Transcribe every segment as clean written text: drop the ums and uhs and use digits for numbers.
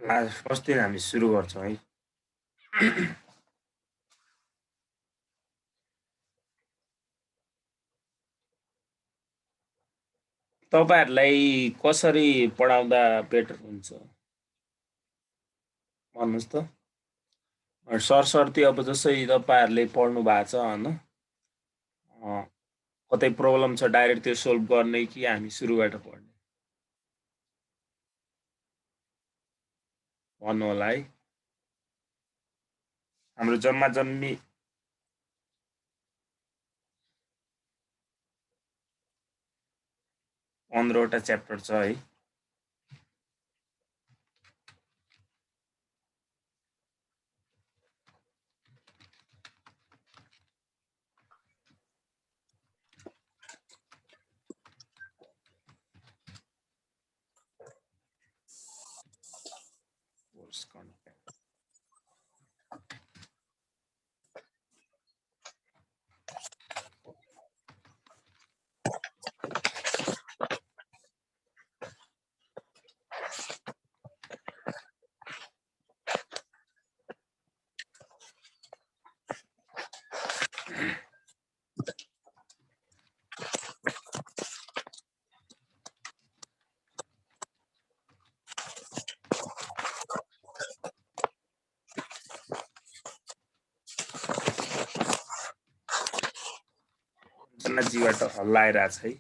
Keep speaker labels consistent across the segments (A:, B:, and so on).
A: आज फर्स्ट दिन हामी सुरु गर्छौँ है। तपाईँहरूलाई कसरी पढाउँदा बेटर हुन्छ भन्नुहोस् त। सरसर्ती अब जसै तपाईँहरूले पढ्नु भएको छ होइन, कतै प्रब्लम छ डाइरेक्ट त्यो सोल्भ गर्ने कि हामी सुरुबाट पढ्ने भन्नु होला है। हाम्रो जम्मा जम्मी 15वटा च्याप्टर छ है। कोर्स कन्टेन्ट जन्नजीबाट हल्लाइरहेछ है।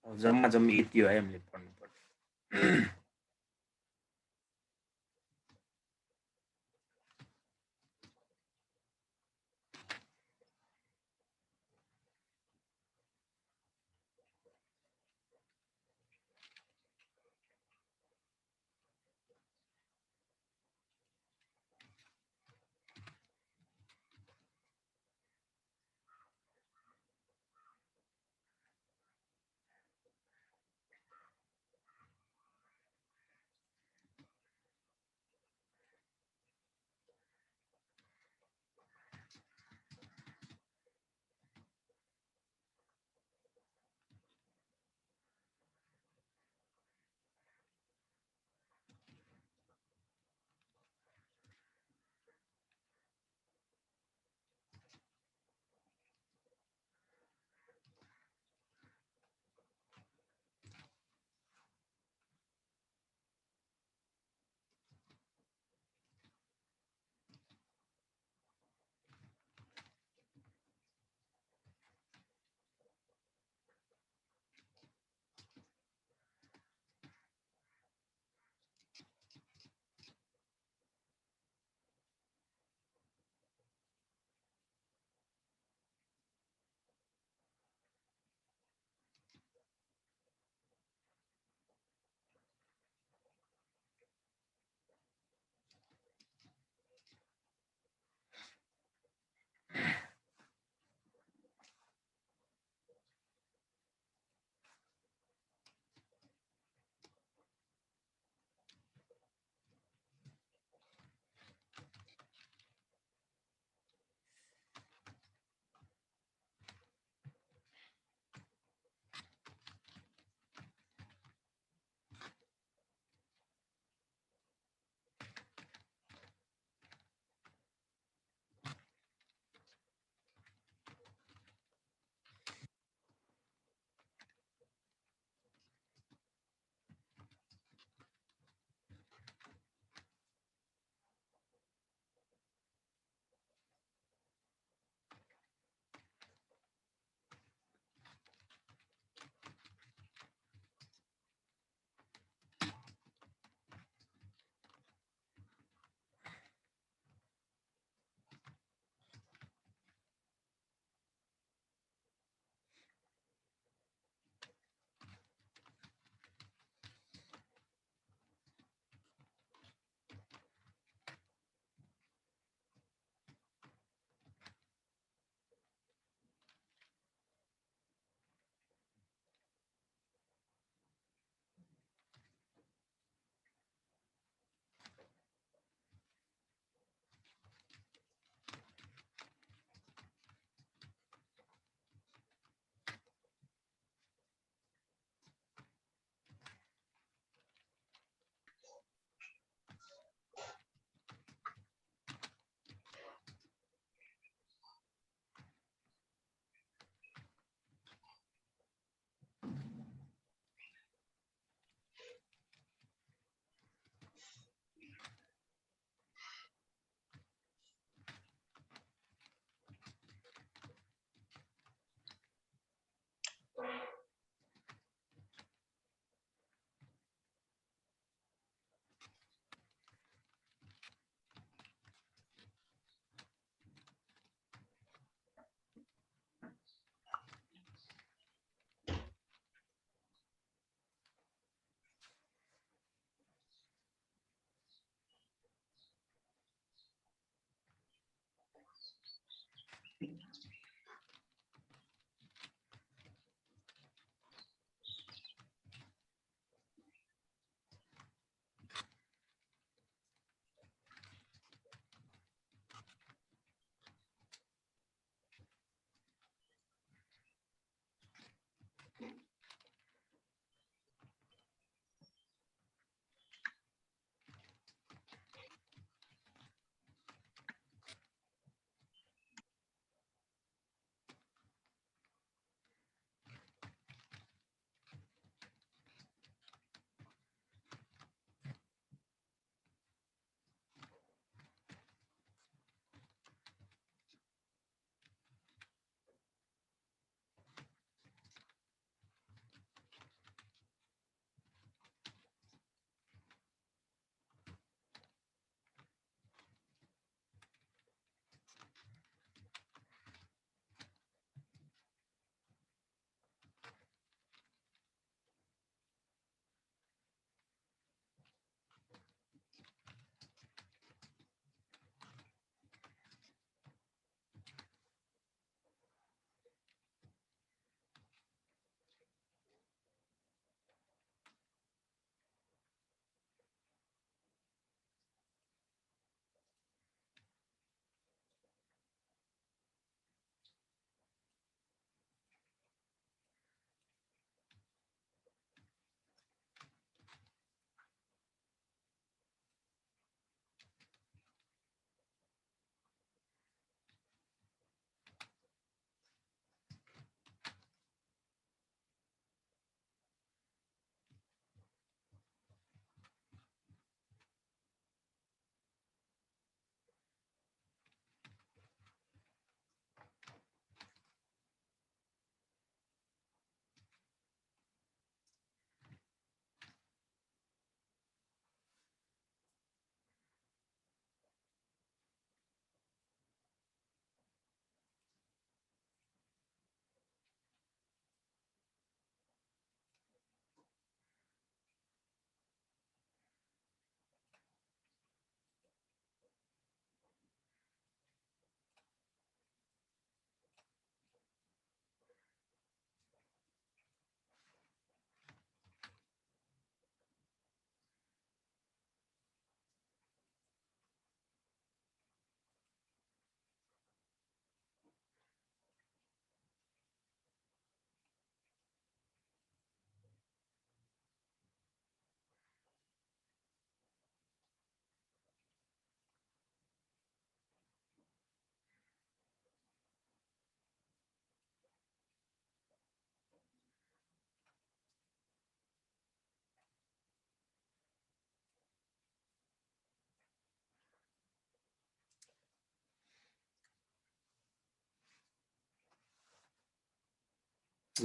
A: जम्मा जम्मी यति हो है हामीले पढ्नुपर्ने।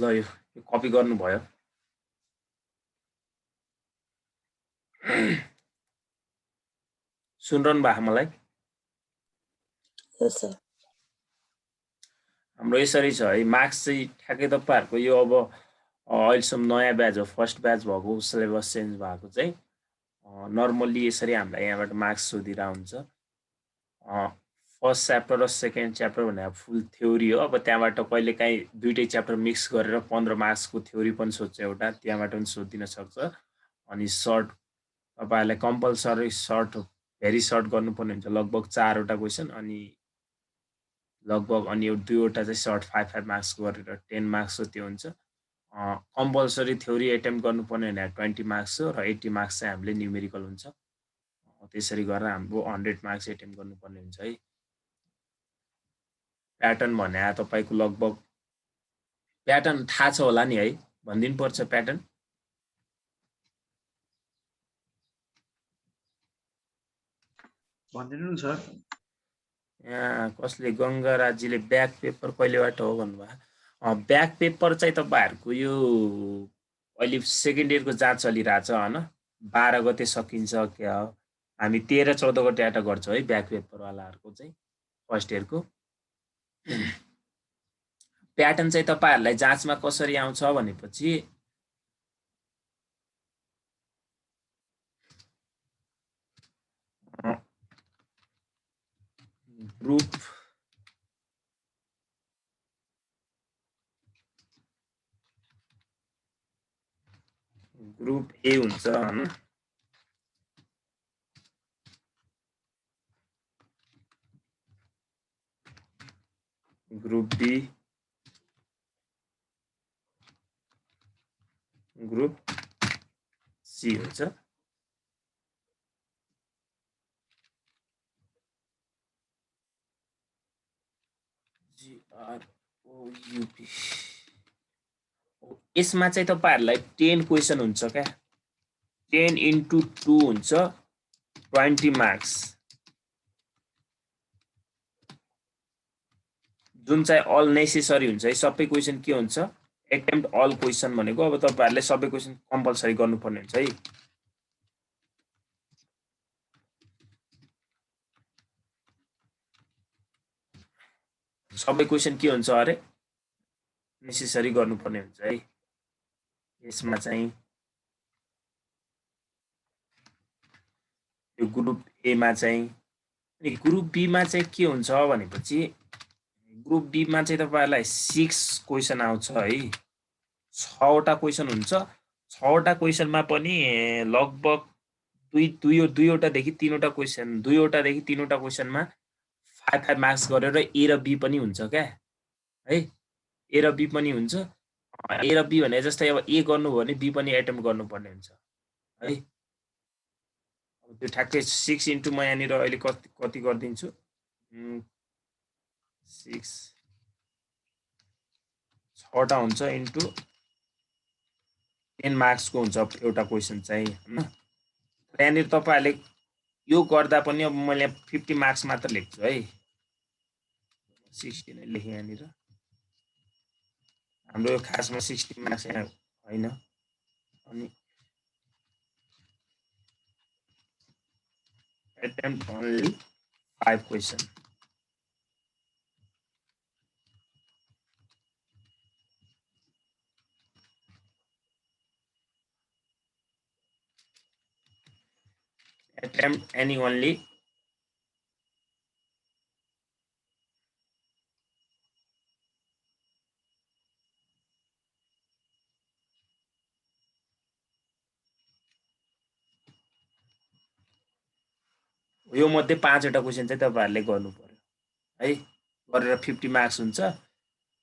A: ल यो कपी गर्नुभयो। सुनिरहनु भएको मलाई?
B: Yes, sir.
A: हाम्रो यसरी छ है, मार्क्स चाहिँ ठ्याक्कै तपाईँहरूको यो अब अहिलेसम्म नयाँ ब्याच हो, फर्स्ट ब्याच भएको, सिलेबस चेन्ज भएको चाहिँ नर्मल्ली यसरी हामीलाई यहाँबाट मार्क्स सोधिरहेको हुन्छ। फर्स्ट च्याप्टर र सेकेन्ड च्याप्टर भनेर फुल थ्योरी हो। अब त्यहाँबाट कहिलेकाहीँ दुईटै च्याप्टर मिक्स गरेर 15 मार्क्सको थ्योरी पनि सोध्छ एउटा, त्यहाँबाट पनि सोधिदिन सक्छ। अनि सर्ट तपाईँहरूलाई कम्पलसरी सर्ट, भेरी सर्ट गर्नुपर्ने हुन्छ, लगभग 4वटा क्वेसन, अनि लगभग अनि 2वटा चाहिँ सर्ट 5-5 मार्क्स गरेर 10 मार्क्स त्यो हुन्छ। कम्पलसरी थ्योरी एटेम्प गर्नुपर्ने भने 20 मार्क्स हो, र 80 मार्क्स चाहिँ हामीले न्युमेरिकल हुन्छ। त्यसरी गरेर हाम्रो 100 मार्क्स एटेम्प गर्नुपर्ने हुन्छ है। प्याटर्न भने तपाईँको लगभग प्याटर्न थाहा छ होला नि है, भनिदिनु पर्छ प्याटर्न?
C: भनिदिनु न सर।
A: यहाँ कसले गङ्गाराजीले ब्याक पेपर कहिलेबाट हो भन्नुभयो। ब्याक पेपर चाहिँ तपाईँहरूको यो अहिले सेकेन्ड इयरको जाँच चलिरहेछ होइन, 12 गते सकिन्छ क्या। हामी 13-14 गते आएर गर्छौँ है ब्याक पेपरवालाहरूको चाहिँ, फर्स्ट इयरको। प्याटर्न चाहिँ तपाईँहरूलाई जाँचमा कसरी आउँछ भनेपछि ग्रुप ए हुन्छ होइन, ग्रुप बी, ग्रुप सी हुन्छ। GROUP यसमा चाहिँ तपाईँहरूलाई 10 क्वेसन हुन्छ क्या, 10 × 2 हुन्छ 20 मार्क्स, जुन चाहिँ अल नेसेसरी हुन्छ है। सबै क्वेसन के हुन्छ, एटेम्प्ट अल क्वेसन भनेको अब तपाईँहरूले सबै क्वेसन कम्पलसरी गर्नुपर्ने हुन्छ है। सबै क्वेसन के हुन्छ अरे, नेसेसरी गर्नुपर्ने हुन्छ है। यसमा चाहिँ यो ग्रुप ए मा चाहिँ, अनि ग्रुप बी मा चाहिँ के हुन्छ भनेपछि, ग्रुप बी मा चाहिँ तपाईँहरूलाई 6 क्वेसन आउँछ है, 6वटा क्वेसन हुन्छ। 6वटा क्वेसनमा पनि लगभग 2-2वटादेखि 3वटा क्वेसन, 2वटादेखि 3वटा क्वेसनमा 5-5 मार्क्स गरेर ए र बी पनि हुन्छ क्या है। ए र बी पनि हुन्छ। ए र बी भने जस्तै अब ए गर्नुभयो भने बी पनि एटेम्प गर्नुपर्ने हुन्छ है। त्यो ठ्याक्कै 6 इन्टु म यहाँनिर अहिले कति गरिदिन्छु, 6वटा हुन्छ इन्टु 10 मार्क्सको हुन्छ एउटा क्वेसन चाहिँ होइन। त्यहाँनिर तपाईँहरूले यो गर्दा पनि अब मैले 50 मार्क्स मात्र लेख्छु है, 60 नै लेखेँ यहाँनिर। हाम्रो यो खासमा 60 मार्क्स यहाँ होइन। अनि attempt only 5 question. Attempt any only यो मध्ये 5वटा क्वेसन चाहिँ तपाईँहरूले गर्नु पर्यो है, गरेर 50 मार्क्स हुन्छ।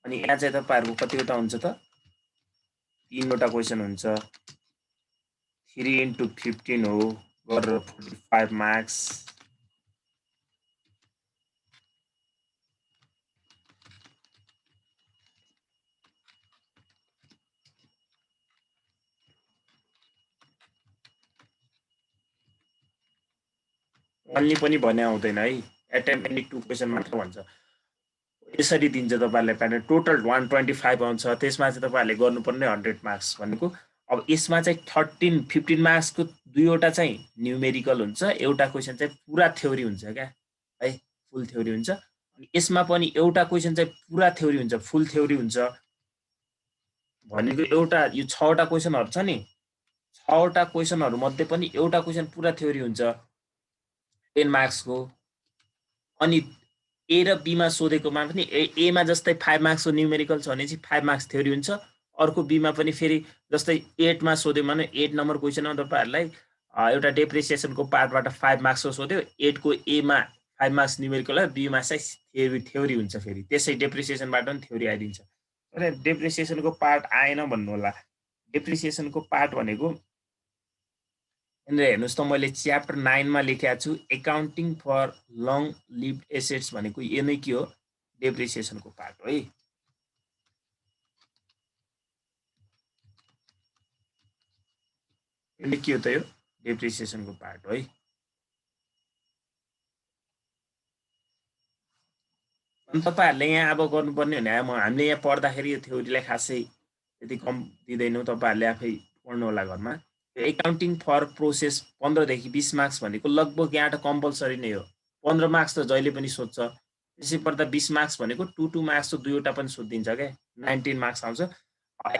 A: अनि यहाँ चाहिँ तपाईँहरूको कतिवटा हुन्छ त, 3वटा क्वेसन हुन्छ, 3 × 15 हो, गरेर 45 मार्क्स। अन्ली पनि भने आउँदैन है, एटेम्प एनी 2 क्वेसन मात्र भन्छ। यसरी दिन्छ तपाईहरुलाई प्याटर्न टोटल 125 आउँछ त्यसमा चाहिँ तपाईहरुले गर्नुपर्ने 100 मार्क्स भनेको अब यसमा चाहिँ 13 15 मार्क्सको दुईवटा चाहिँ न्यूमेरिकल हुन्छ एउटा क्वेशन चाहिँ पुरा थ्योरी हुन्छ क्या है फुल थ्योरी हुन्छ अनि यसमा पनि एउटा क्वेशन चाहिँ पुरा थ्योरी हुन्छ फुल थ्योरी हुन्छ भनेको एउटा यो 6 वटा क्वेशनहरु छ नि 6 वटा क्वेशनहरु मध्ये पनि एउटा क्वेशन पुरा थ्योरी हुन्छ 10 मार्क्सको अनि ए र बी मा सोधेकोमा पनि ए मा जस्तै 5 मार्क्सको न्यूमेरिकल छ भने चाहिँ 5 मार्क्स थ्योरी हुन्छ अर्को बी मा पनि फेरि जस्तै 8 मा सोध्यो भने 8 नम्बर क्वेशनमा तपाईहरुलाई एउटा डेप्रिसिएसनको पार्टबाट 5 मार्क्सको सोध्यो 8 को ए मा 5 मार्क्स न्यूमेरिकल र बी मा चाहिँ थ्योरी हुन्छ फेरि त्यसै डेप्रिसिएसनबाट पनि थ्योरी आइदिन्छ तर डेप्रिसिएसनको पार्ट आएन भन्नु होला डेप्रिसिएसनको पार्ट भनेको यहाँनिर हेर्नुहोस् त मैले च्याप्टर 9 मा लेखेको छु accounting for long lived assets भनेको यो नै के हो डेप्रिसिएसनको पार्ट हो है यसले के हो त यो डेप्रिसिएसनको पार्ट हो है अनि तपाईहरुले यहाँ अब गर्नुपर्ने भने हामीले यहाँ पढ्दाखेरि यो थ्योरीलाई खासै त्यति कम दिँदैनौँ तपाईहरुले आफै पढ्नु होला घरमा एकाउन्टिङ फर प्रोसेस 15 देखि 20 मार्क्स भनेको लगभग यहाँ कम्पलसरी नै हो 15 मार्क्स त जहिले पनि सोध्छ त्यसै पर्दा 20 मार्क्स भनेको 2 मार्क्स त दुईवटा पनि सोधिदिन्छ क्या 19 मार्क्स आउँछ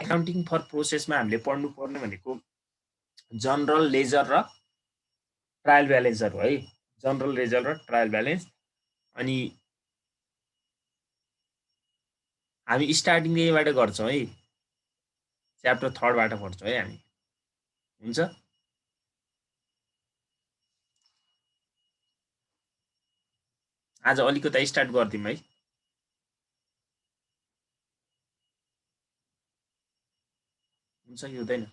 A: एकाउन्टिङ फर प्रोसेसमा हामीले पढ्नुपर्ने भनेको जनरल लेजर र ट्रायल ब्यालेन्सहरु है जनरल लेजर र ट्रायल ब्यालेन्स अनि हामी स्टार्टिङ यहीबाट गर्छौँ है च्याप्टर 3 बाट पढ्छौँ है हामी हुन्छ आज अलिकता स्टार्ट गर्दिम है हुन्छ कि हुँदैन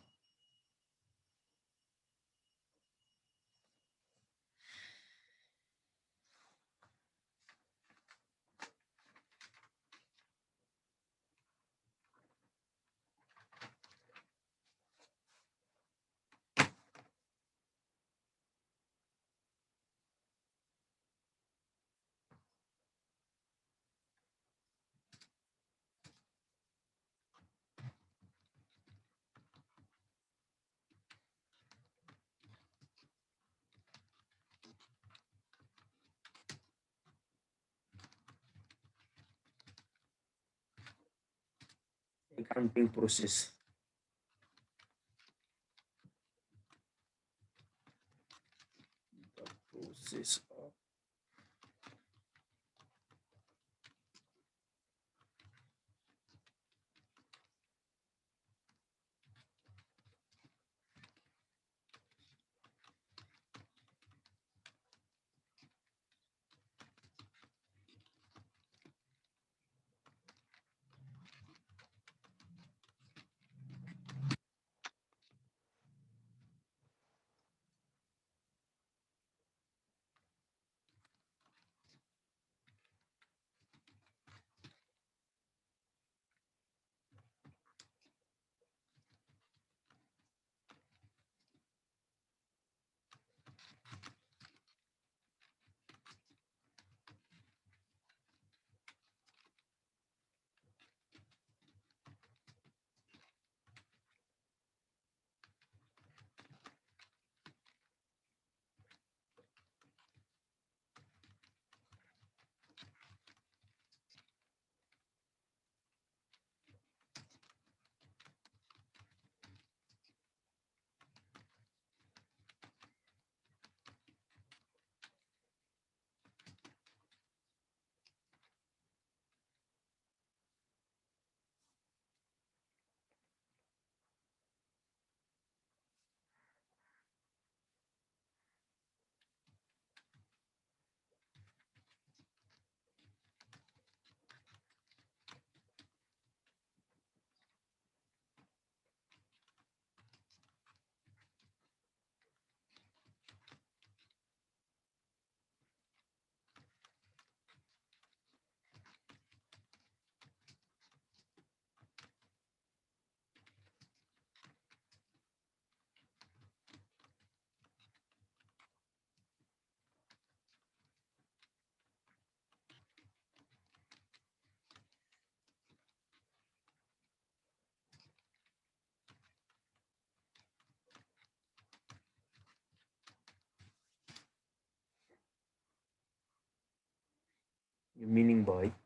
A: accounting process. The process of यो मिनिङ भयो है।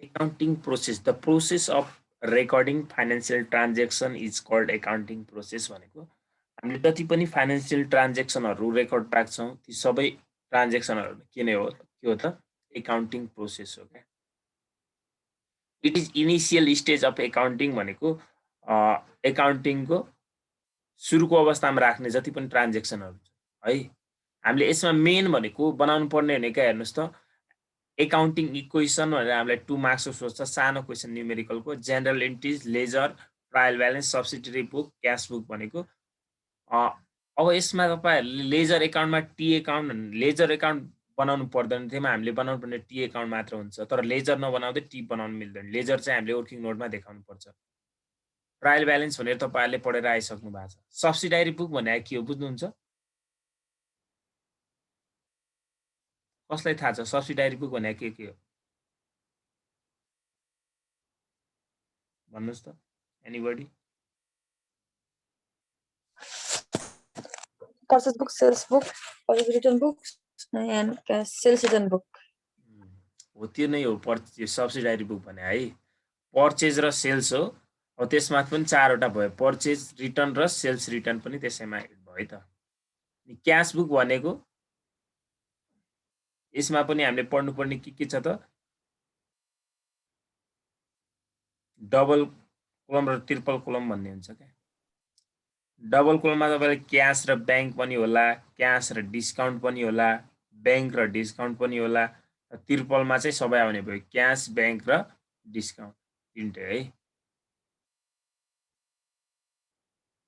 A: Accounting process, the process of recording financial transaction is called accounting process भनेको हामीले जति पनि फाइनेन्शियल ट्रान्जेक्सनहरू रेकर्ड राख्छौँ ती सबै ट्रान्जेक्सनहरू के हो त एकाउन्टिङ प्रोसेस हो क्या। It is initial stage of accounting भनेको एकाउन्टिङको सुरुको अवस्थामा राख्ने जति पनि ट्रान्जेक्सनहरू छ है। हामीले यसमा मेन भनेको बनाउनु पर्ने भनेको हेर्नुहोस् त एकाउन्टिङ इक्वेसन भनेर हामीलाई 2 मार्क्सको सोध्छ, सानो क्वेसन न्युमेरिकलको। General entries, ledger, trial balance, subsidiary book, cash book भनेको अब यसमा तपाईँहरूले लेजर एकाउन्टमा टी एकाउन्ट लेजर एकाउन्ट बनाउनु पर्दैन, त्यसमा हामीले बनाउनु पर्ने टी एकाउन्ट मात्र हुन्छ। तर लेजर नबनाउँदै टी बनाउनु मिल्दैन। लेजर चाहिँ हामीले वर्किङ नोटमा देखाउनु पर्छ। ट्रायल ब्यालेन्स भनेर तपाईँहरूले पढेर आइसक्नु भएको छ। सब्सिडारी बुक भनेको के हो बुझ्नुहुन्छ? कसलाई थाहा छ सब्सिडारी बुक भनेको के हो भन्नुहोस् त? Anybody?
B: Purchase book, sales book, purchase return books, and sales return book.
A: हो त्यो नै हो सब्सिडारी बुक भने है पर्चेज र सेल्स हो अब त्यसमा पनि चारवटा भयो पर्चेज रिटर्न र सेल्स रिटर्न पनि त्यसैमा एड भयो त क्यास बुक भनेको यसमा पनि हामीले पढ्नुपर्ने के छ त डबल कोलम र ट्रिपल कोलम भन्ने हुन्छ क्या डबल कोलममा तपाईँले क्यास र ब्याङ्क पनि होला क्यास र डिस्काउन्ट पनि होला ब्याङ्क र डिस्काउन्ट पनि होला ट्रिपलमा चाहिँ सबै आउने भयो क्यास ब्याङ्क र डिस्काउन्ट तिनटै है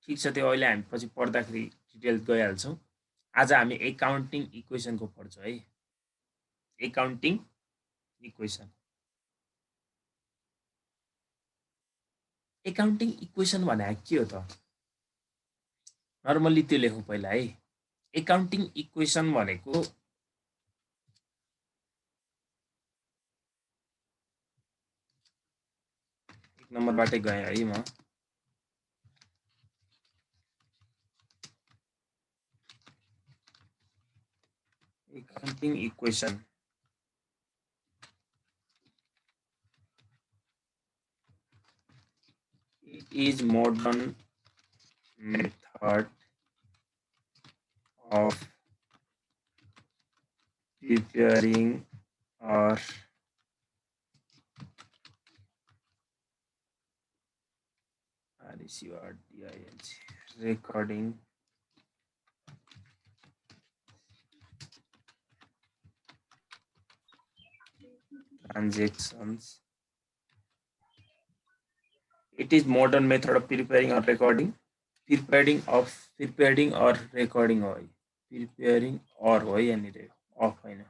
A: ठिक छ त्यो अहिले हामी पछि पढ्दाखेरि डिटेल गइहाल्छौँ आज हामी एकाउन्टिङ इक्वेसनको पढ्छौँ है एकाउन्टिङ इक्वेसन एकाउन्टिङ इक्वेसन भनेको के हो त नर्मली त्यो लेखौँ पहिला है एकाउन्टिङ इक्वेसन भनेको एक नम्बरबाटै गएँ है म accounting equation is modern method of preparing or recording transactions. It is modern method of preparing or recording. Preparing or recording हो preparing or हो यहाँनिर अफ होइन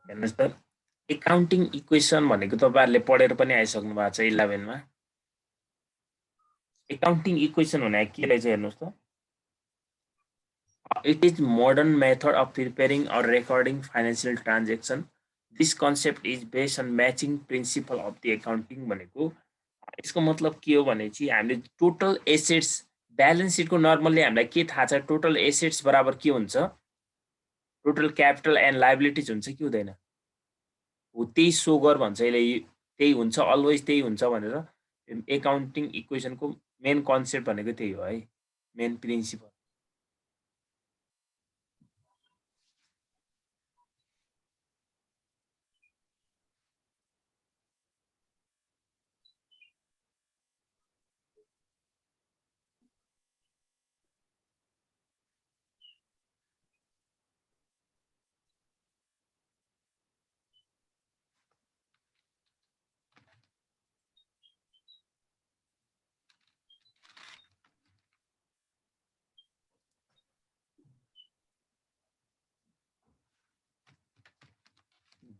A: हेर्नुस् त एकाउन्टिङ इक्वेसन भनेको तपाईहरुले पढेर पनि आइसक्नु भएको छ 11 मा एकाउन्टिङ इक्वेसन भने के रहेछ हेर्नुस् त it is modern method of preparing or recording financial transaction this concept is based on matching principle of the accounting भनेको यसको मतलब के हो भने चाहिँ हामीले टोटल एसेट्स ब्यालेन्स सिटको नर्मल्ली हामीलाई के थाहा छ टोटल एसेट्स बराबर के हुन्छ टोटल क्यापिटल एन्ड लायबिलिटीज हुन्छ कि हुँदैन हो त्यही सो गर भन्छ यसले त्यही हुन्छ अलवेज त्यही हुन्छ भनेर एकाउन्टिङ इक्वेसनको मेन कन्सेप्ट भनेको त्यही हो है main principle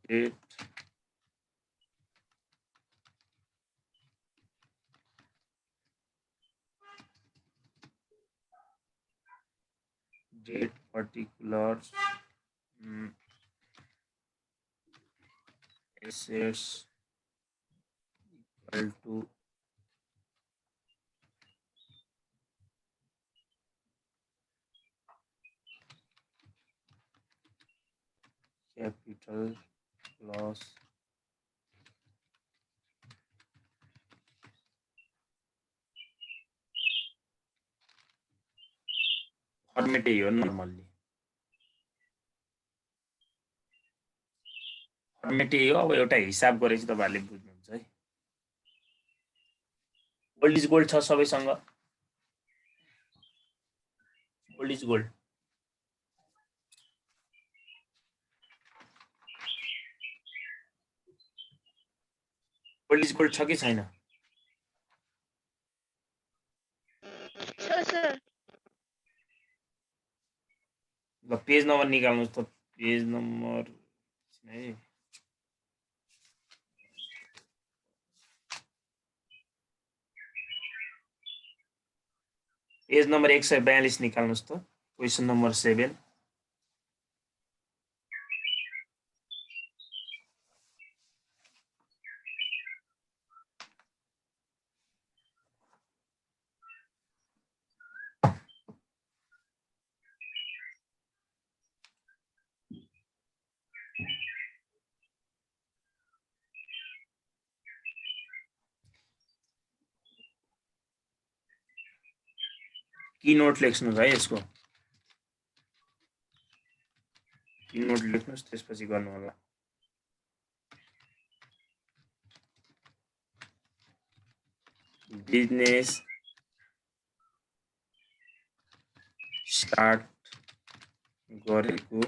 A: date particulars assets equal to capital plus format यही हो नर्मल्ली फर्मेट यही हो अब एउटा हिसाब गरेपछि तपाईहरुले बुझ्नुहुन्छ है गोल्ड इज गोल्ड छ सबैसँग gold is gold gold is gold छ कि छैन ल पेज नम्बर निकाल्नुस् त पेज नम्बर है पेज नम्बर 142 निकाल्नुस् त क्वेशन नम्बर 7 की नोट लेख्नुस् है यसको की नोट लेख्नुस् त्यसपछि गर्नु होला बिजनेस स्टार्ट गरेको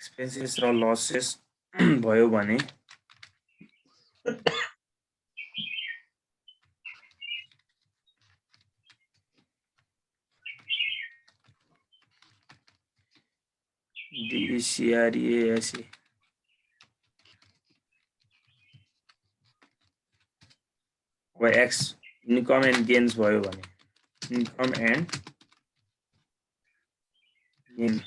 A: एक्सपेन्सेस र लसेस भयो भने DCREASE अब एक्स इन्कम एन्ड गेन्स भयो भने इन्कम एन्ड गेन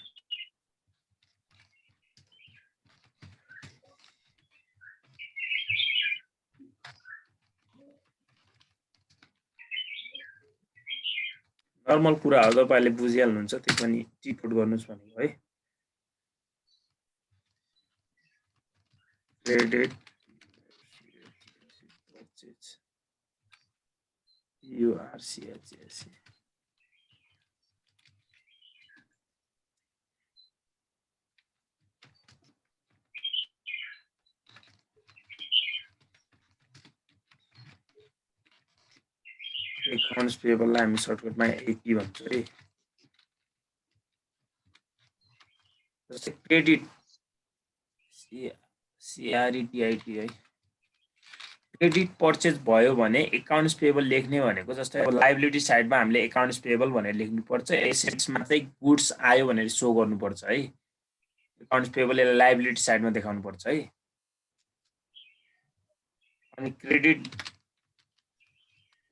A: नर्मल कुराहरु तपाईहरुले बुझिहाल्नुहुन्छ त्यो पनि टिपोट गर्नुस् भनेको है क्रेडिट URCHS एकाउन्ट्स पेबललाई हामी सर्टकटमा एपी भन्छौँ है। जस्तै क्रेडिट CREDIT है, क्रेडिट पर्चेज भयो भने एकाउन्ट्स पेबल लेख्ने भनेको जस्तै अब लाइबिलिटी साइडमा हामीले एकाउन्ट्स पेबल भनेर लेख्नुपर्छ, एसेट्समा चाहिँ गुड्स आयो भनेर सो गर्नुपर्छ है। एकाउन्ट्स पेबल यसलाई लाइबिलिटी साइडमा देखाउनुपर्छ है। अनि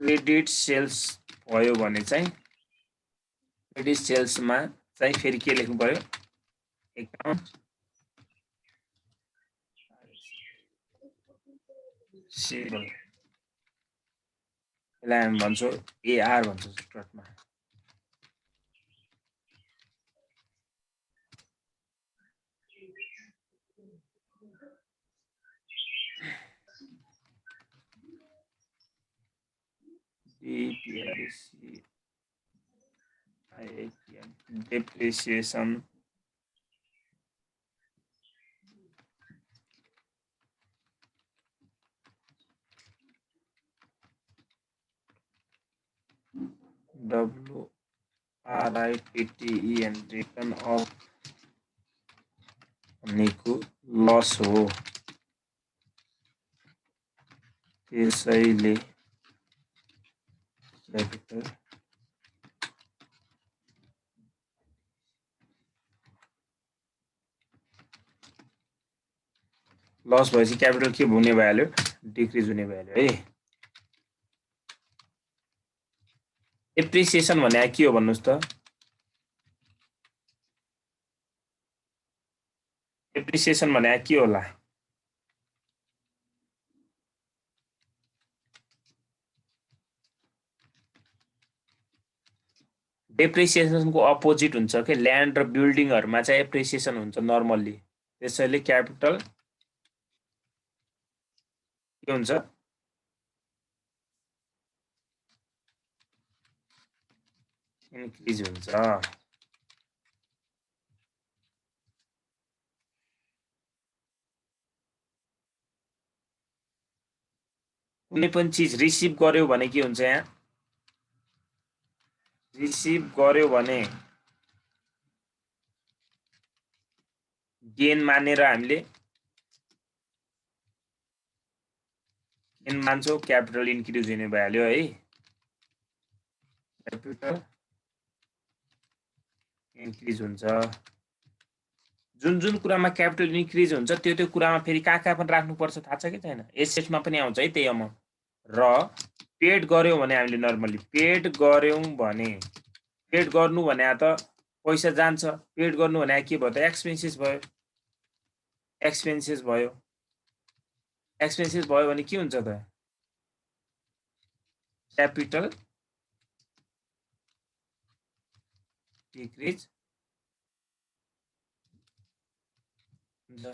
A: क्रेडिट सेल्स भयो भने चाहिँ क्रेडिट सेल्समा चाहिँ फेरि के लेख्नु पर्यो, एकाउन्ट सेबल, यसलाई हामी भन्छौँ AR भन्छौँ सर्टकटमा। डेप्रिसिएसन WRITTEN रिटर्न अफ भनेको लस हो, त्यसैले क्यापिटल लस भएपछि क्यापिटल के हुने भइहाल्यो, डिक्रिज हुने भइहाल्यो है। एप्रिसिएसन भने के हो भन्नुहोस् त, एप्रिसिएसन भने के होला, डेप्रिसिएसनको अपोजिट हुन्छ कि ल्यान्ड र बिल्डिङहरुमा चाहिँ एप्रिसिएसन हुन्छ नर्मल्ली, त्यसैले क्यापिटल के हुन्छ, इन्क्रिज हुन्छ। कुनै पनि चीज रिसिभ गर्यो भने के हुन्छ, यहाँ रिसिभ गर्यो भने गेन मानेर हामीले गेन मान्छौँ, क्यापिटल इन्क्रिज हुने भइहाल्यो है। क्यापिटल इन्क्रिज हुन्छ। जुन जुन कुरामा क्यापिटल इन्क्रिज हुन्छ त्यो त्यो कुरामा फेरि कहाँ पनि राख्नुपर्छ थाहा छ कि छैन, एसेट्समा पनि आउँछ है त्यही अमाउन्ट। र पेड गर्यौं भने हामीले नर्मली पेड गर्यौं भने, पेड गर्नु भने त पैसा जान्छ, पेड गर्नु भने के भयो त, एक्सपेन्सेस भयो। एक्सपेन्सेस भयो, एक्सपेन्सेस भयो भने के हुन्छ त, क्यापिटल डिक्रिज हुन्छ।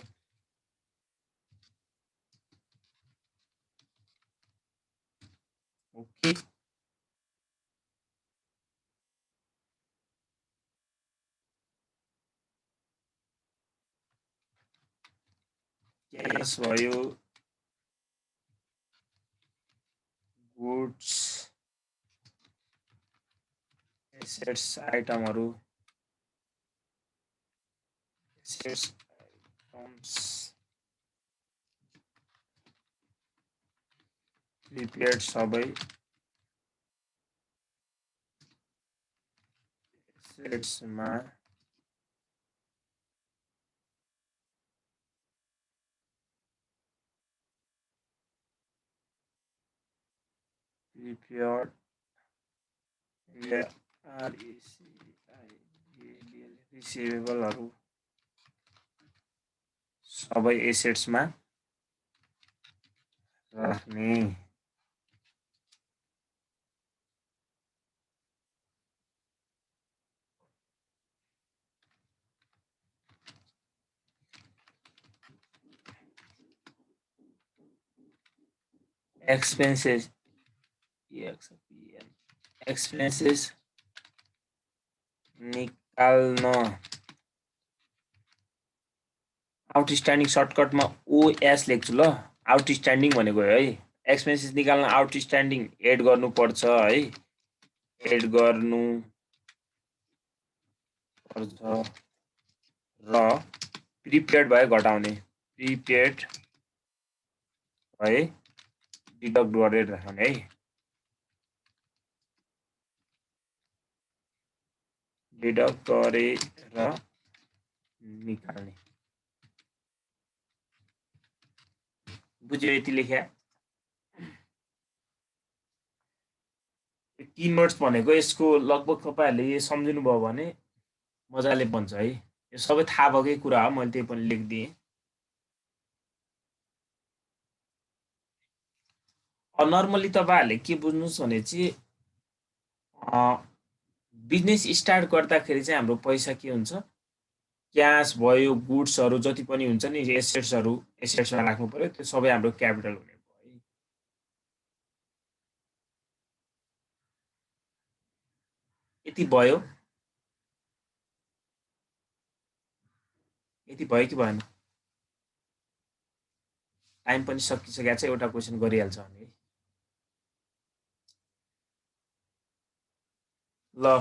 A: ओके, क्याश भयो, गुड्स, एसेट्स आइटमहरु, एसेट्स आइटम्स, प्रिपेयर्ड सबै एसेट्समा प्रिपेयर्ड रिसिभेबलहरु सबै एसेट्समा राख्ने। एक्सपेन्सेस एक्सपेन्सेस निकाल्न आउटस्ट्यान्डिङ सर्टकटमा OS लेख्छु ल, आउटस्ट्यान्डिङ भनेको है, एक्सपेन्सेस निकाल्न आउटस्ट्यान्डिङ एड गर्नुपर्छ है, एड गर्नु पर्छ र प्रिपेड भए घटाउने, प्रिपेड भए डिडक्ट गरेर राख्ने है, डिडक्ट गरेर निकाल्ने। बुझ्यो यति लेख्या? कीवर्ड्स भनेको यसको लगभग तपाईहरुले सम्झिनु भयो भने मजाले बन्छ है। यो सबै थाहा भएकै कुरा हो, मैले त्यही पनि लेखिदिएँ। नर्मली तपाईहरुले के बुझ्नुस् भने चाहिँ बिजनेस स्टार्ट गर्दाखेरि चाहिँ हाम्रो पैसा के हुन्छ, क्याश भयो, गुड्सहरु जति पनि हुन्छ नि, एसेट्समा राख्नु पर्यो, त्यो सबै हाम्रो क्यापिटल हुने भयो। यति भयो? यति भयो कि भएन? टाइम पनि सकिसकेको छ, एउटा क्वेशन गरिहाल्छ भने। ल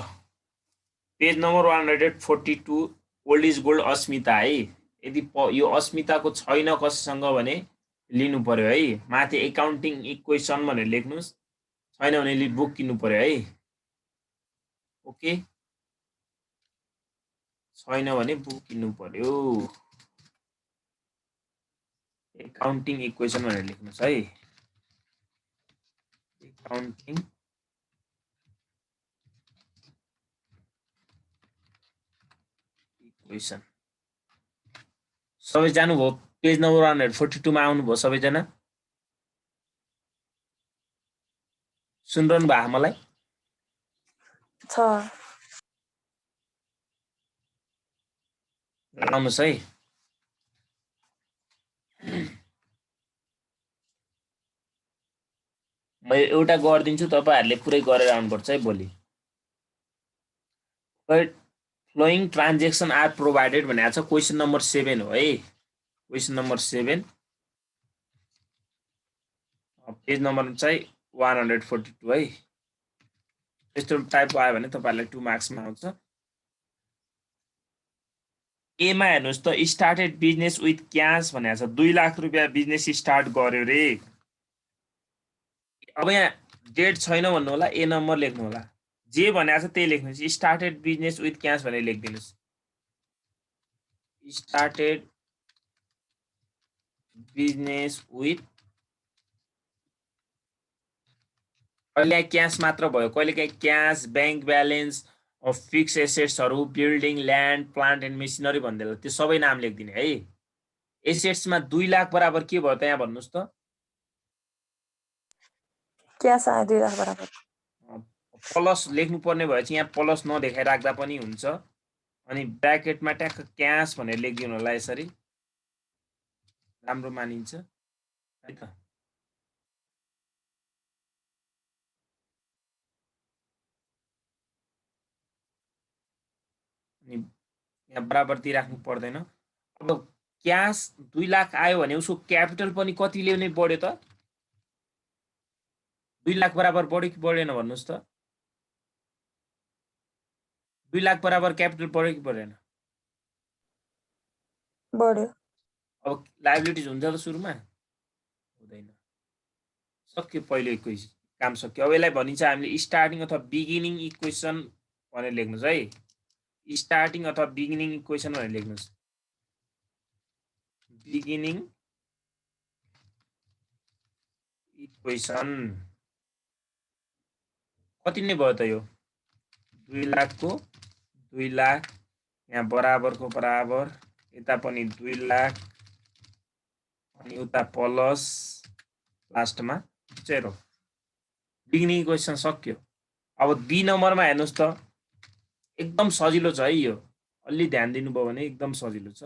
A: page number 142 old is gold Asmita है। यदि यो अस्मिताको छैन कसैसँग भने लिनु पर्यो है। माथि एकाउन्टिङ इक्वेसन भनेर लेख्नुस्, छैन भने बुक किन्नु पर्यो है। ओके, छैन भने बुक किन्नु पर्यो। एकाउन्टिङ इक्वेसन भनेर लेख्नुस् है, एकाउन्टिङ इक्वेसन। सबै जानुभयो? पेज नम्बर 142 मा आउनुभयो सबैजना? सुनिरहनु भयो मलाई? आउनुहोस् है। म एउटा गरिदिन्छु, तपाईहरुले पुरै गरेर आउनुपर्छ है भोलि। फ्लोइङ ट्रान्जेक्सन आर प्रोभाइडेड भनेको छ, क्वेशन नम्बर 7 हो है। क्वेशन नम्बर 7 पेज नम्बर चाहिँ 142 है। यस्तो टाइपको आयो भने तपाईहरुलाई 2 मार्क्समा आउँछ। ए मा हेर्नुस् त, स्टार्टेड बिजनेस विथ क्याश भनेको छ, 2 लाख रुपैयाँ बिजनेस स्टार्ट गर्यो रे। अब यहाँ डेट छैन भन्नु होला, ए नम्बर लेख्नु होला, जे भनेको छ त्यही लेख्नुस्। स्टार्टेड बिजनेस विथ क्याश भनेर लेखिदिनुस्। स्टार्टेड बिजनेस विथ, कहिले क्याश मात्र भयो, कहिले काहीँ क्याश, ब्याङ्क ब्यालेन्स, फिक्स एसेट्सहरु, building, land, plant and machinery भन्दै त्यो सबै नाम लेखिदिने है। एसेट्समा 2 लाख बराबर के भयो त यहाँ भन्नुस् त?
B: क्याश आयो 2 लाख बराबर।
A: प्लस लेख्नु पर्ने भयो चाहिँ यहाँ प्लस नदेखाइ राख्दा पनि हुन्छ। अनि ब्र्याकेटमा ट्याक्क क्याश भनेर लेखिदिनु होला, यसरी राम्रो मानिन्छ है त। अनि यहाँ बराबर दिइराख्नु पर्दैन। अब क्याश 2 लाख आयो भने उसको क्यापिटल पनि कतिले नै बढ्यो त? 2 लाख बराबर बढ्यो कि बढेन भन्नुस् त? 2 लाख बराबर क्यापिटल बढ्यो कि बढेन?
B: बढ्यो।
A: अब लायबिलिटिज हुन्छ त सुरुमा? हुँदैन, सक्यो, पहिलेको काम सक्यो। अब यसलाई भनिन्छ हामीले स्टार्टिङ अथवा बिगिनिङ इक्वेसन भनेर लेख्नुस् है। स्टार्टिङ अथवा बिगिनिङ इक्वेसन भनेर लेख्नुस्। बिगिनिङ इक्वेसन कति नै भयो त यो? 2 लाखको 2 लाख, यहाँ बराबरको बराबर, यता पनि 2 लाख, अनि उता प्लस, लास्टमा 0। बिगिनिङ इक्वेसन सक्यो। अब बी नम्बरमा हेर्नुस् त, एकदम सजिलो छ है यो, अलि ध्यान दिनुभयो भने एकदम सजिलो छ।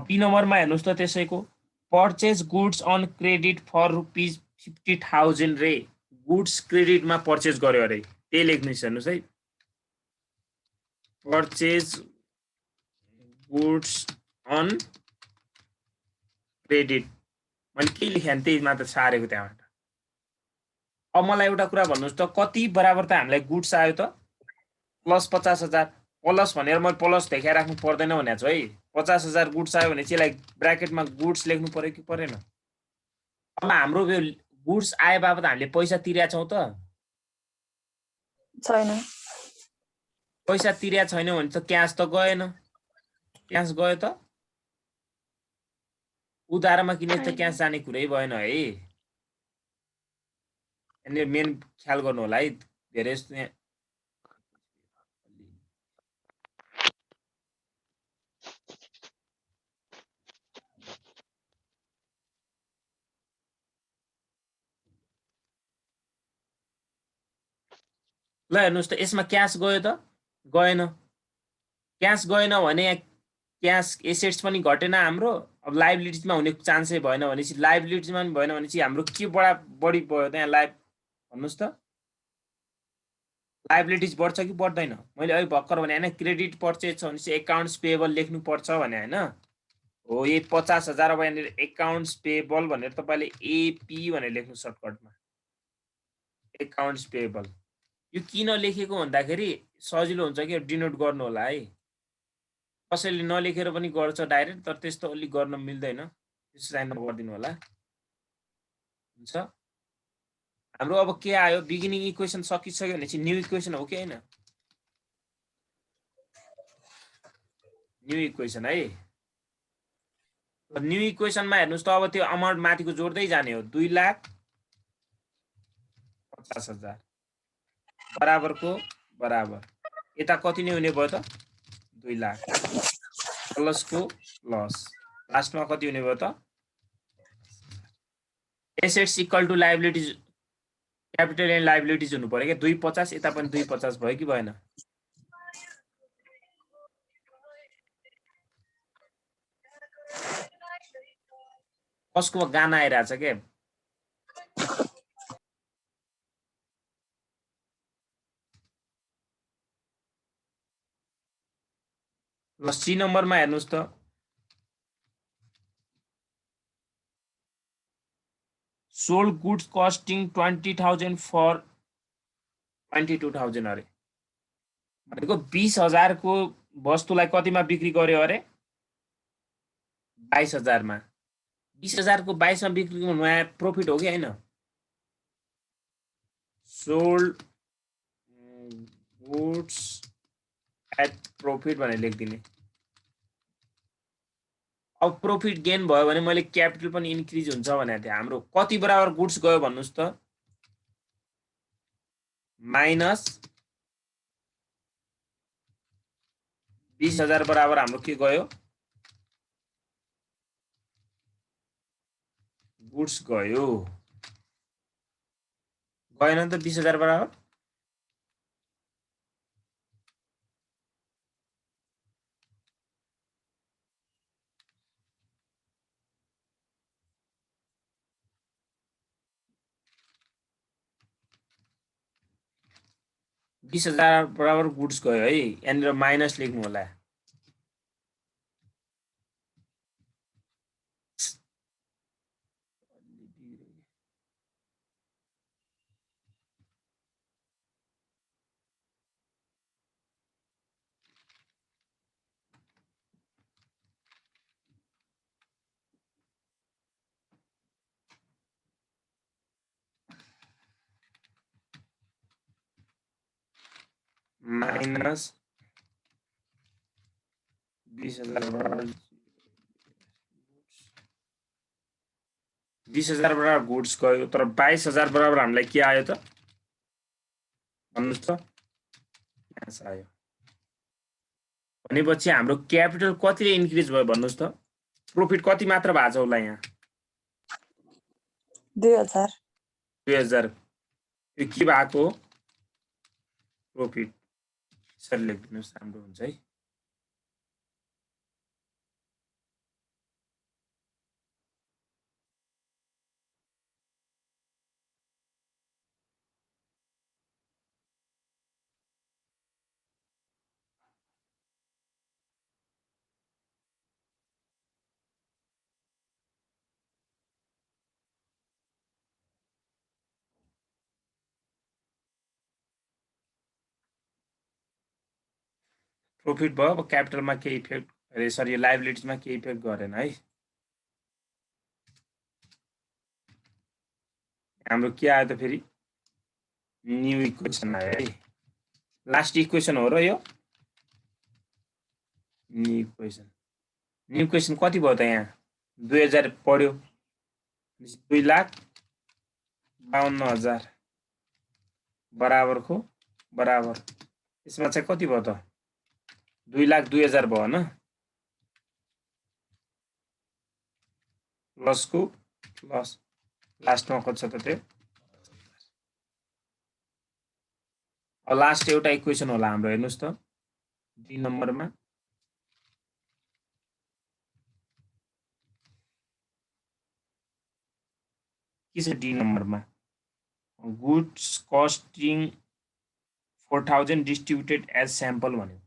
A: बी नम्बरमा हेर्नुस् त, त्यसैको purchase goods on credit for ₹50,000 रे। गुड्स क्रेडिटमा पर्चेज गर्यो अरे, त्यही लेख्नुहोस्। हेर्नुहोस् है, पर्चेज गुड्स अन क्रेडिट मैले के लेखेँ भने त्यही मात्र सारेको त्यहाँबाट। अब मलाई एउटा कुरा भन्नुहोस् त कति बराबर त हामीलाई गुड्स आयो त प्लस 50,000 प्लस भनेर मैले प्लस देखाइराख्नु पर्दैन भनेको छु है। 50,000 गुड्स आयो भने चाहिँ यसलाई ब्राकेटमा गुड्स लेख्नु पर्यो कि परेन? अब हाम्रो गुड्स आए बापत हामीले पैसा तिरेका छौँ त?
B: छैन।
A: पैसा तिरेका छैन भने त क्यास त गएन। क्यास गयो त उधारमा किने त क्यास जाने कुरै भएन है। यहाँनिर मेन ख्याल गर्नु होला है। धेरै ल हेर्नुहोस् त यसमा क्यास गयो त गएन। क्यास गएन भने क्यास एसेट्स पनि घटेन हाम्रो। अब लाइबिलिटिजमा हुने चान्सै भएन भनेपछि लाइबिलिटिजमा पनि भएन भनेपछि हाम्रो के बढी भयो त्यहाँ भन्नुहोस् त लाइबिलिटिज बढ्छ कि बढ्दैन? मैले अहिले भर्खर भने होइन क्रेडिट पर्चेज छ भने चाहिँ एकाउन्ट्स पेएबल लेख्नुपर्छ भने होइन हो। यही 50,000 अब यहाँनिर एकाउन्ट्स पेएबल भनेर तपाईँले एपी भनेर लेख्नु सर्टकटमा एकाउन्ट्स पेएबल। यो किन लेखेको भन्दाखेरि सजिलो हुन्छ कि डिनोट गर्नु होला है। कसैले नलेखेर पनि गर्छ डाइरेक्ट, तर त्यस्तो अलिक गर्न मिल्दैन, त्यसो चाहिँ नगरिदिनु होला। हुन्छ हाम्रो अब के आयो बिगिनिङ इक्वेसन सकिसक्यो भने चाहिँ न्यू इक्वेसन हो कि हैन? न्यू इक्वेसन है। न्यू इक्वेसनमा हेर्नुहोस् त अब त्यो अमाउन्ट माथिको जोड्दै जाने हो। 2,50,000 बराबरको बराबर यता कति नै हुने भयो त 2 लाख प्लसको प्लस लास्टमा कति हुने भयो त assets equal to liabilities capital and liabilities हुनु पर्यो के 250 यता पनि 250 भयो कि भएन? कसको गाना आइरहेछ के? ल सी नम्बरमा हेर्नुहोस् त सोल्ड गुड्स कस्टिङ 20,000 फर 22,000 अरे भनेको 20,000 को वस्तुलाई कतिमा बिक्री गर्यो अरे 22,000 मा। 20,000 को 22 मा बिक्री हुनु प्रॉफिट हो कि हैन? सोल्ड गुड्स एट प्रॉफिट भनेर लेखिदिने। अब प्रॉफिट गेन भयो भने मैले क्यापिटल पनि इन्क्रिज हुन्छ भनेको थिएँ। हाम्रो कति बराबर गुड्स गयो भन्नुस् त माइनस 20,000 बराबर हाम्रो के गयो गुड्स गयो। गएन नि त 20,000 बराबर? बीस हजार बराबर गुड्स गयो है। यहाँनिर माइनस लेख्नु होला। माइनस 20,000 बराबर 20,000 बराबर गुड्स गयो तर 22,000 बराबर हामीलाई के आयो त भन्नुस् त क्यास आयो। भनेपछि हाम्रो क्यापिटल कतिले इन्क्रिज भयो भन्नुस् त प्रॉफिट कति मात्र भएको छ होला यहाँ
B: 2,000
A: यो के भएको प्रॉफिट सर लेखिदिनुस् राम्रो हुन्छ है। प्रोफिट भयो, अब क्यापिटलमा केही इफेक्ट अरे सरी लायबिलिटिजमा केही इफेक्ट गरेन है। हाम्रो के आयो त फेरि न्यू इक्वेसन आयो है। लास्ट इक्वेसन हो र यो न्यू इक्वेसन कति भयो त यहाँ 2000 पढ्यो 2,52,000 बराबरको बराबर यसमा चाहिँ कति भयो त 2,02,000 भयो हैन प्लसको प्लस लास्टमा कति छ त त्यो लास्ट एउटा इक्वेसन होला हाम्रो हेर्नुस् त डी नम्बरमा के छ डी नम्बरमा goods costing 4,000 distributed as sample भन्यो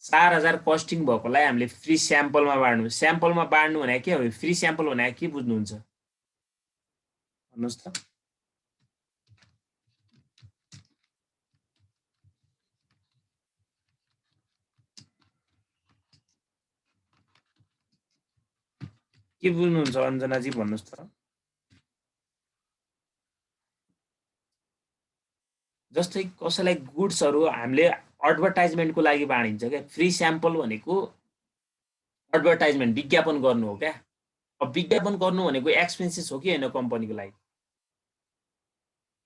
A: 4,000 कस्टिङ भएकोलाई हामीले फ्री स्याम्पलमा बाड्नु भने के हो फ्री स्याम्पल भने के बुझ्नुहुन्छ भन्नुस् त के बुझ्नुहुन्छ अञ्जनाजी भन्नुस् त जस्तै कसैलाई गुड्सहरु हामीले एडभर्टाइजमेन्टको लागि बाँडिन्छ क्या फ्री स्याम्पल भनेको एडभर्टाइजमेन्ट विज्ञापन गर्नु हो क्या अब विज्ञापन गर्नु भनेको एक्सपेन्सेस हो कि हैन कम्पनीको लागि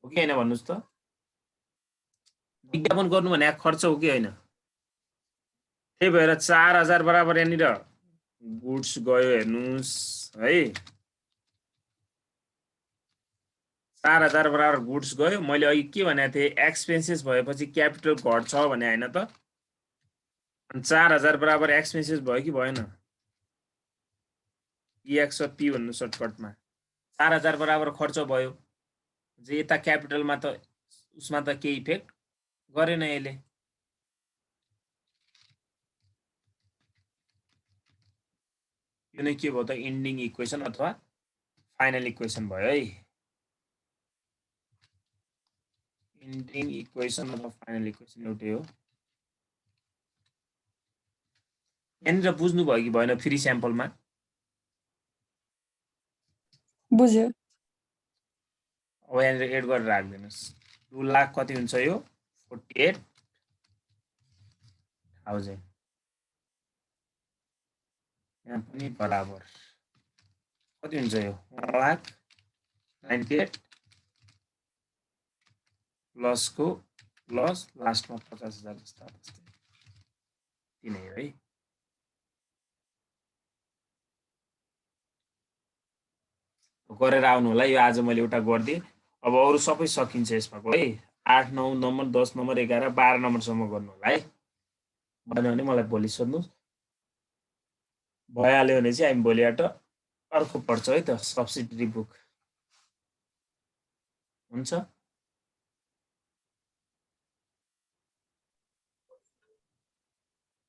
A: हो कि हैन भन्नुस् त विज्ञापन गर्नु भने खर्च हो कि हैन त्यही भएर 4,000 बराबर यहाँनिर गुड्स गयो हेर्नुस् है 4,000 बराबर गुड्स गयो मैले अघि के भनेको थिएँ एक्सपेन्सेस भएपछि क्यापिटल घट्छ भने हैन त 4,000 बराबर एक्सपेन्सेस भयो कि भएन EX र P भन्नु सर्टकटमा 4,000 बराबर खर्च भयो जे यता क्यापिटलमा त उसमा त केही इफेक्ट गरेन यसले यो नै के भयो त इन्डिङ इक्वेसन अथवा फाइनल इक्वेसन भयो है इन्डिङ इक्वेसन अथवा फाइनल इक्वेसन एउटै हो यहाँनिर बुझ्नु भयो कि भएन फ्री स्याम्पलमा
B: बुझ्यो
A: अब यहाँनिर एड गरेर राख्दिनुस् 2 लाख कति हुन्छ यो 48,000 यहाँ पनि बराबर कति हुन्छ यो 1,98,000 प्लसको प्लस लास्टमा 50,000 जस्ता तिनै है गरेर आउनु होला यो आज मैले एउटा गर्दिए अब अरु सबै सकिन्छ यसमाको है 8 9 नम्बर 10 नम्बर 11 12 नम्बरसम्म गर्नु होला है भन्यो भने मलाई भोलि सोध्नु भइहाल्यो भने चाहिँ हामी भोलिबाट अर्को पढ्छ है त सब्सिडियरी बुक हुन्छ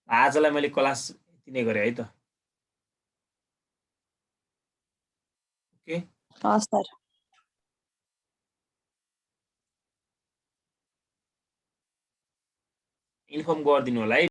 A: आजलाई मैले क्लास यति नै गरे है त ओके
B: हस् सर
A: इन्फर्म गरिदिनु होला है